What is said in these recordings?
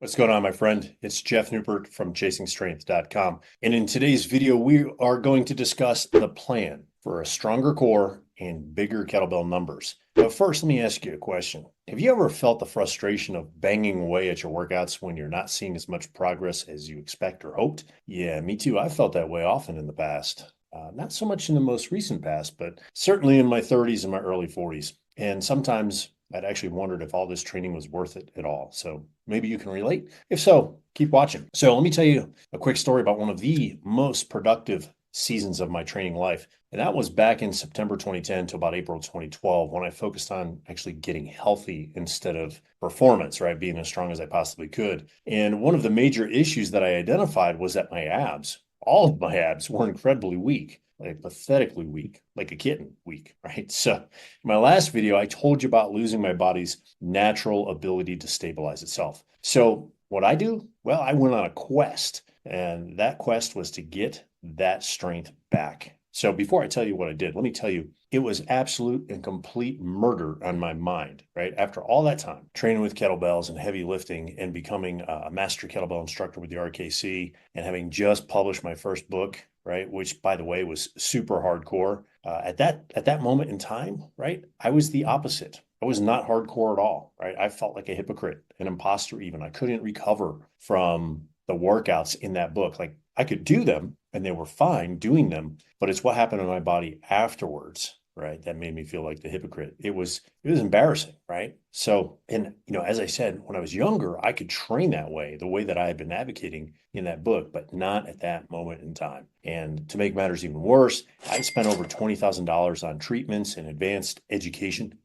What's going on, my friend? It's Jeff Newbert from ChasingStrength.com. And in today's video, we are going to discuss the plan for a stronger core and bigger kettlebell numbers. But first, let me ask you a question. Have you ever felt the frustration of banging away at your workouts when you're not seeing as much progress as you expect or hoped? Yeah, me too. I've felt that way often in the past. Not so much in the most recent past, but certainly in my 30s and my early 40s. And sometimes I'd actually wondered if all this training was worth it at all. So maybe you can relate. If so, keep watching. So let me tell you a quick story about one of the most productive seasons of my training life. And that was back in September 2010 to about April 2012 when I focused on actually getting healthy instead of performance, right? Being as strong as I possibly could. And one of the major issues that I identified was that my abs, all of my abs, were incredibly weak. Like pathetically weak, like a kitten weak, right? So in my last video, I told you about losing my body's natural ability to stabilize itself. So what I do? Well, I went on a quest, and that quest was to get that strength back. So before I tell you what I did, let me tell you, it was absolute and complete murder on my mind, right? After all that time training with kettlebells and heavy lifting and becoming a master kettlebell instructor with the RKC and having just published my first book, right, which by the way was super hardcore. At that moment in time, right, I was the opposite. I was not hardcore at all, right? I felt like a hypocrite, an imposter even. I couldn't recover from the workouts in that book. Like I could do them and they were fine doing them, but it's what happened in my body afterwards, right? That made me feel like the hypocrite. It was embarrassing, right? So, and as I said, when I was younger, I could train that way that I had been advocating in that book, but not at that moment in time. And to make matters even worse, I spent over $20,000 on treatments and advanced education,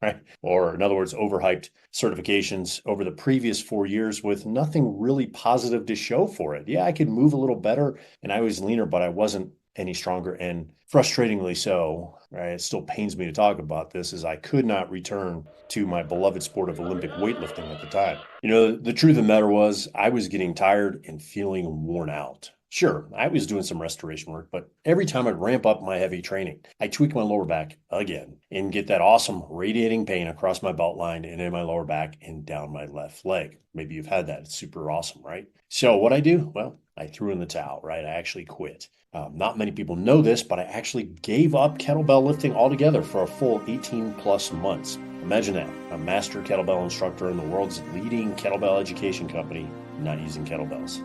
right? Or in other words, overhyped certifications over the previous 4 years with nothing really positive to show for it. Yeah, I could move a little better and I was leaner, but I wasn't any stronger. And frustratingly so, right? It still pains me to talk about this, is I could not return to my beloved sport of Olympic weightlifting at the time. The truth of the matter was I was getting tired and feeling worn out. Sure, I was doing some restoration work, but every time I'd ramp up my heavy training, I tweak my lower back again and get that awesome radiating pain across my belt line and in my lower back and down my left leg. Maybe you've had that. It's super awesome, right? So what I do? Well, I threw in the towel, right? I actually quit. Not many people know this, but I actually gave up kettlebell lifting altogether for a full 18 plus months. Imagine that, a master kettlebell instructor in the world's leading kettlebell education company, not using kettlebells.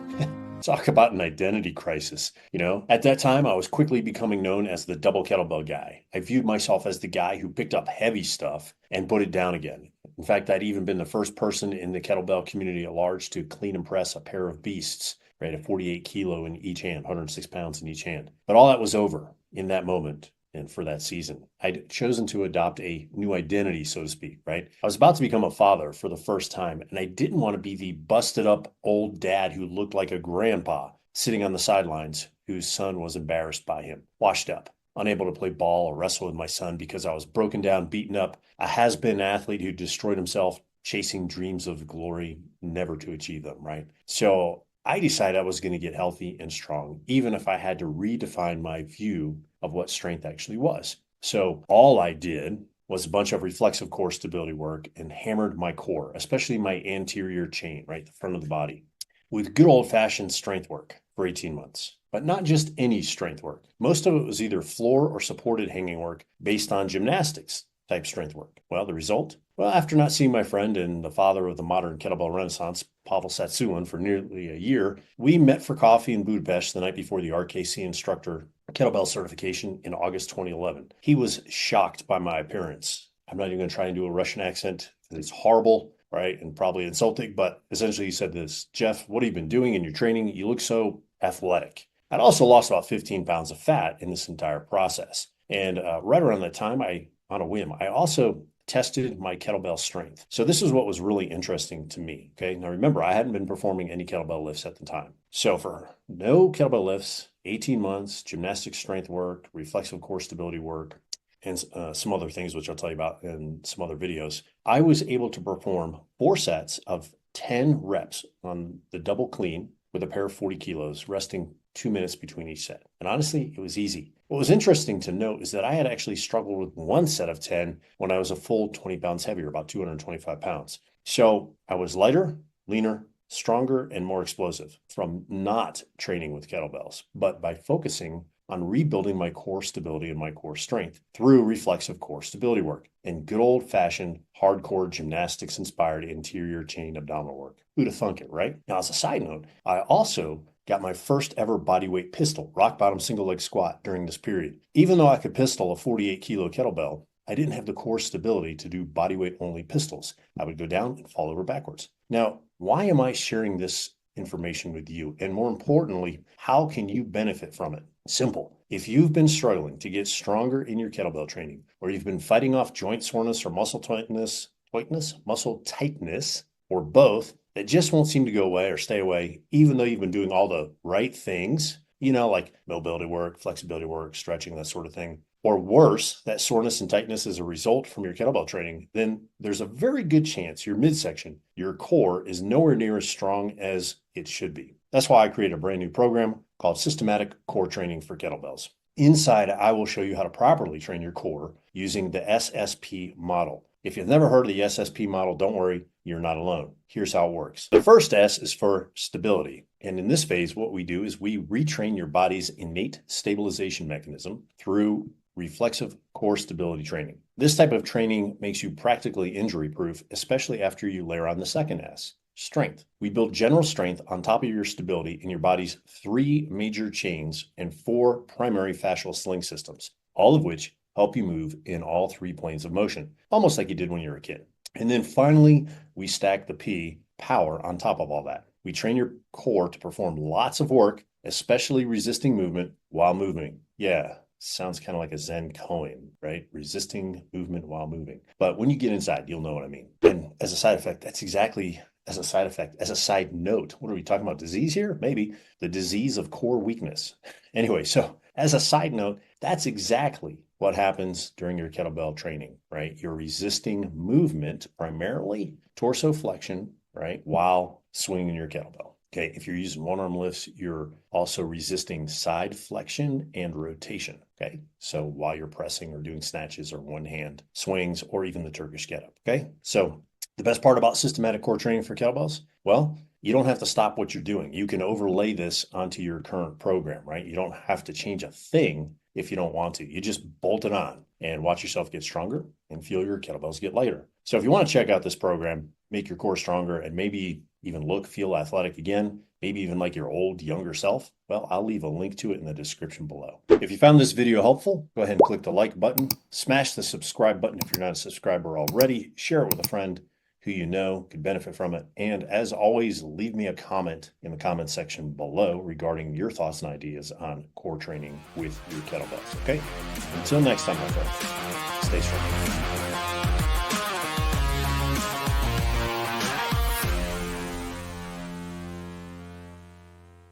Talk about an identity crisis. At that time, I was quickly becoming known as the double kettlebell guy. I viewed myself as the guy who picked up heavy stuff and put it down again. In fact, I'd even been the first person in the kettlebell community at large to clean and press a pair of beasts, right, at 48 kilo in each hand, 106 pounds in each hand. But all that was over in that moment. And for that season, I'd chosen to adopt a new identity, so to speak, right? I was about to become a father for the first time, and I didn't want to be the busted up old dad who looked like a grandpa sitting on the sidelines whose son was embarrassed by him, washed up, unable to play ball or wrestle with my son because I was broken down, beaten up, a has-been athlete who destroyed himself chasing dreams of glory, never to achieve them, right? So I decided I was going to get healthy and strong, even if I had to redefine my view of what strength actually was. So all I did was a bunch of reflexive core stability work and hammered my core, especially my anterior chain, right, the front of the body, with good old-fashioned strength work for 18 months. But not just any strength work. Most of it was either floor or supported hanging work based on gymnastics type strength work. Well, the result? Well, after not seeing my friend and the father of the modern kettlebell renaissance, Pavel Satsuin, for nearly a year, we met for coffee in Budapest the night before the RKC instructor kettlebell certification in August 2011. He was shocked by my appearance. I'm not even going to try and do a Russian accent. It's horrible, right? And probably insulting, but essentially he said this: Jeff, what have you been doing in your training? You look so athletic. I'd also lost about 15 pounds of fat in this entire process. And right around that time, on a whim, I also tested my kettlebell strength. So this is what was really interesting to me. Okay. Now remember, I hadn't been performing any kettlebell lifts at the time. So for no kettlebell lifts, 18 months, gymnastic strength work, reflexive core stability work, and some other things, which I'll tell you about in some other videos, I was able to perform 4 sets of 10 reps on the double clean with a pair of 40 kilos, resting 2 minutes between each set. And honestly, it was easy. What was interesting to note is that I had actually struggled with 1 set of 10 when I was a full 20 pounds heavier, about 225 pounds. So I was lighter, leaner, stronger, and more explosive from not training with kettlebells, but by focusing on rebuilding my core stability and my core strength through reflexive core stability work and good old-fashioned hardcore gymnastics-inspired interior chain abdominal work. Who'd have thunk it, right? Now, as a side note, I also got my first ever bodyweight pistol, rock bottom single leg squat during this period. Even though I could pistol a 48 kilo kettlebell, I didn't have the core stability to do bodyweight only pistols. I would go down and fall over backwards. Now, why am I sharing this information with you? And more importantly, how can you benefit from it? Simple. If you've been struggling to get stronger in your kettlebell training, or you've been fighting off joint soreness or muscle tightness, or both, that just won't seem to go away or stay away, even though you've been doing all the right things, like mobility work, flexibility work, stretching, that sort of thing, or worse, that soreness and tightness is a result from your kettlebell training, then there's a very good chance your midsection, your core, is nowhere near as strong as it should be. That's why I created a brand new program called Systematic Core Training for Kettlebells. Inside, I will show you how to properly train your core using the SSP model. If you've never heard of the SSP model, don't worry, you're not alone. Here's how it works. The first S is for stability. And in this phase, what we do is we retrain your body's innate stabilization mechanism through reflexive core stability training. This type of training makes you practically injury-proof, especially after you layer on the second S, strength. We build general strength on top of your stability in your body's 3 major chains and 4 primary fascial sling systems, all of which help you move in all 3 planes of motion, almost like you did when you were a kid. And then finally, we stack the P, power, on top of all that. We train your core to perform lots of work, especially resisting movement while moving. Yeah. Sounds kind of like a Zen koan, right? Resisting movement while moving. But when you get inside, you'll know what I mean. And as a side effect, as a side note, what are we talking about? Disease here? Maybe the disease of core weakness. Anyway, so as a side note, that's exactly what happens during your kettlebell training, right? You're resisting movement, primarily torso flexion, right? While swinging your kettlebell. Okay, if you're using one arm lifts, you're also resisting side flexion and rotation. Okay, so while you're pressing or doing snatches or one hand swings or even the Turkish get up. Okay, so the best part about systematic core training for kettlebells, well, you don't have to stop what you're doing. You can overlay this onto your current program, right? You don't have to change a thing if you don't want to. You just bolt it on and watch yourself get stronger and feel your kettlebells get lighter. So if you want to check out this program, make your core stronger, and maybe even look, feel athletic again, maybe even like your old, younger self, well, I'll leave a link to it in the description below. If you found this video helpful, go ahead and click the like button, smash the subscribe button if you're not a subscriber already, share it with a friend who you know could benefit from it, and as always, leave me a comment in the comment section below regarding your thoughts and ideas on core training with your kettlebells, okay? Until next time, my friends, stay strong.